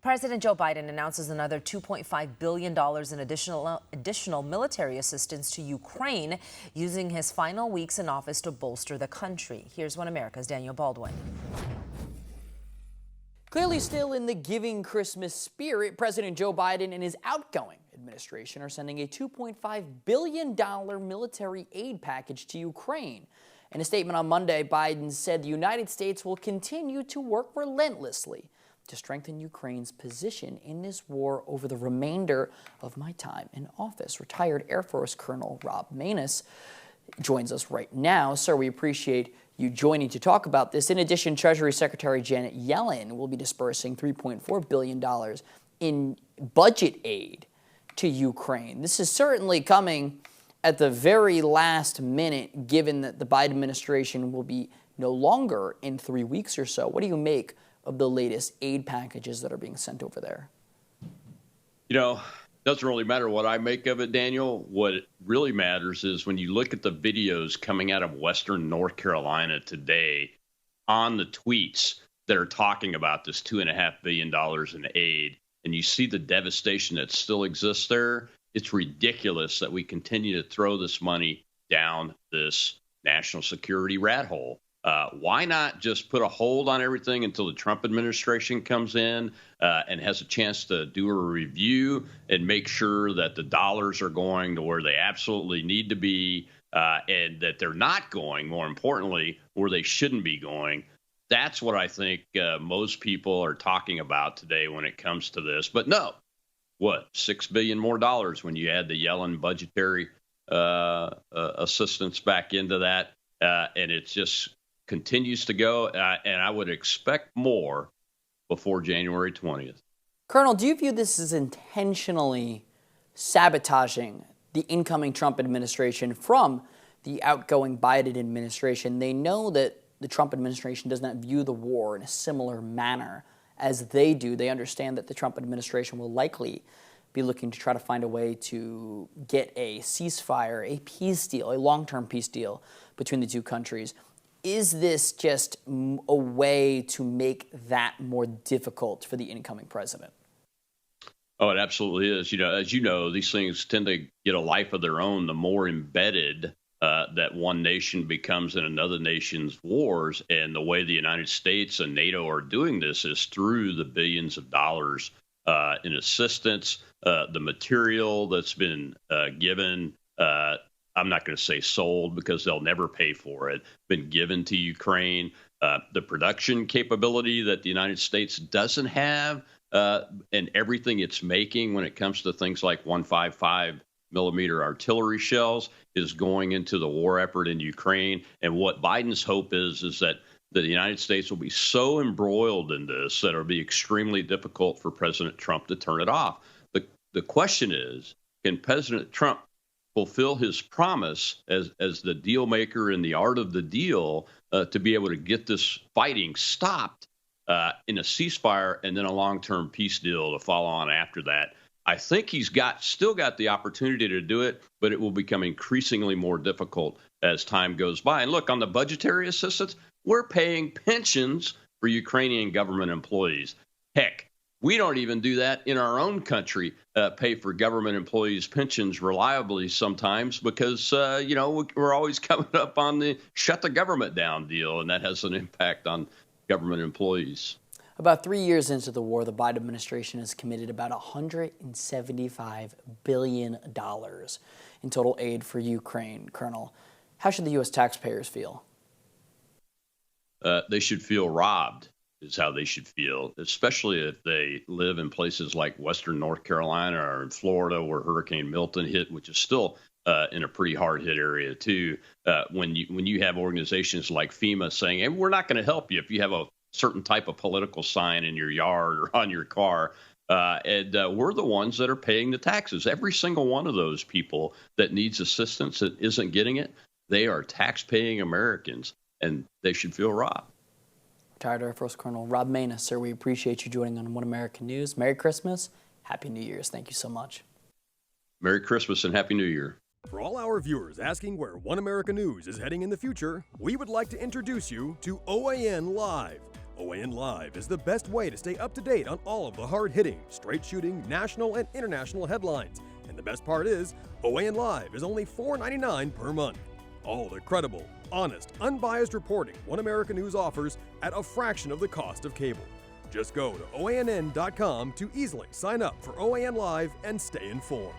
President Joe Biden announces another $2.5 billion in additional military assistance to Ukraine, using his final weeks in office to bolster the country. Here's One America's Daniel Baldwin. Clearly still in the giving Christmas spirit, President Joe Biden and his outgoing administration are sending a $2.5 billion military aid package to Ukraine. In a statement on Monday, Biden said the United States will continue to work relentlessly to strengthen Ukraine's position in this war over the remainder of my time in office. Retired Air Force Colonel Rob Maness joins us right now. Sir, we appreciate you joining to talk about this. In addition, Treasury Secretary Janet Yellen will be dispersing $3.4 billion in budget aid to Ukraine. This is certainly coming at the very last minute, given that the Biden administration will be no longer in 3 weeks or so. What do you make of the latest aid packages that are being sent over there? You know, doesn't really matter what I make of it, Daniel. What really matters is when you look at the videos coming out of Western North Carolina today on the tweets that are talking about this $2.5 billion in aid, and you see the devastation that still exists there. It's ridiculous that we continue to throw this money down this national security rat hole. Why not just put a hold on everything until the Trump administration comes in and has a chance to do a review and make sure that the dollars are going to where they absolutely need to be and that they're not going, more importantly, where they shouldn't be going. That's what I think most people are talking about today when it comes to this. But no, what, $6 billion more when you add the Yellen budgetary assistance back into that, and it just continues to go, and I would expect more before January 20th. Colonel, do you view this as intentionally sabotaging the incoming Trump administration from the outgoing Biden administration? They know that the Trump administration does not view the war in a similar manner as they do. They understand that the Trump administration will likely be looking to try to find a way to get a ceasefire, a peace deal, a long-term peace deal between the two countries. Is this just a way to make that more difficult for the incoming president? Oh, it absolutely is. You know, as you know, these things tend to get a life of their own the more embedded that one nation becomes in another nation's wars. And the way the United States and NATO are doing this is through the billions of dollars in assistance, the material that's been given. I'm not going to say sold because they'll never pay for it, been given to Ukraine, the production capability that the United States doesn't have, and everything it's making when it comes to things like 155 millimeter artillery shells is going into the war effort in Ukraine. And what Biden's hope is that the United States will be so embroiled in this that it'll be extremely difficult for President Trump to turn it off. The question is, can President Trump fulfill his promise as the deal maker in the art of the deal to be able to get this fighting stopped in a ceasefire and then a long-term peace deal to follow on after that? I think he's still got the opportunity to do it, but it will become increasingly more difficult as time goes by. And look, on the budgetary assistance, we're paying pensions for Ukrainian government employees. Heck, we don't even do that in our own country, pay for government employees' pensions reliably sometimes because, we're always coming up on the shut the government down deal, and that has an impact on government employees. About 3 years into the war, the Biden administration has committed about $175 billion in total aid for Ukraine. Colonel, how should the U.S. taxpayers feel? They should feel robbed. Is how they should feel, especially if they live in places like Western North Carolina or in Florida where Hurricane Milton hit, which is still in a pretty hard hit area too. When you have organizations like FEMA saying, hey, we're not going to help you if you have a certain type of political sign in your yard or on your car. And we're the ones that are paying the taxes. Every single one of those people that needs assistance that isn't getting it, they are tax-paying Americans, and they should feel robbed. Retired Air Force Colonel Rob Maness, sir, we appreciate you joining on One American News. Merry Christmas. Happy New Year's. Thank you so much. Merry Christmas and Happy New Year. For all our viewers asking where One America News is heading in the future, we would like to introduce you to OAN Live. OAN Live is the best way to stay up to date on all of the hard-hitting, straight-shooting, national and international headlines. And the best part is, OAN Live is only $4.99 per month. All the credible, honest, unbiased reporting One America News offers at a fraction of the cost of cable. Just go to OANN.com to easily sign up for OAN Live and stay informed.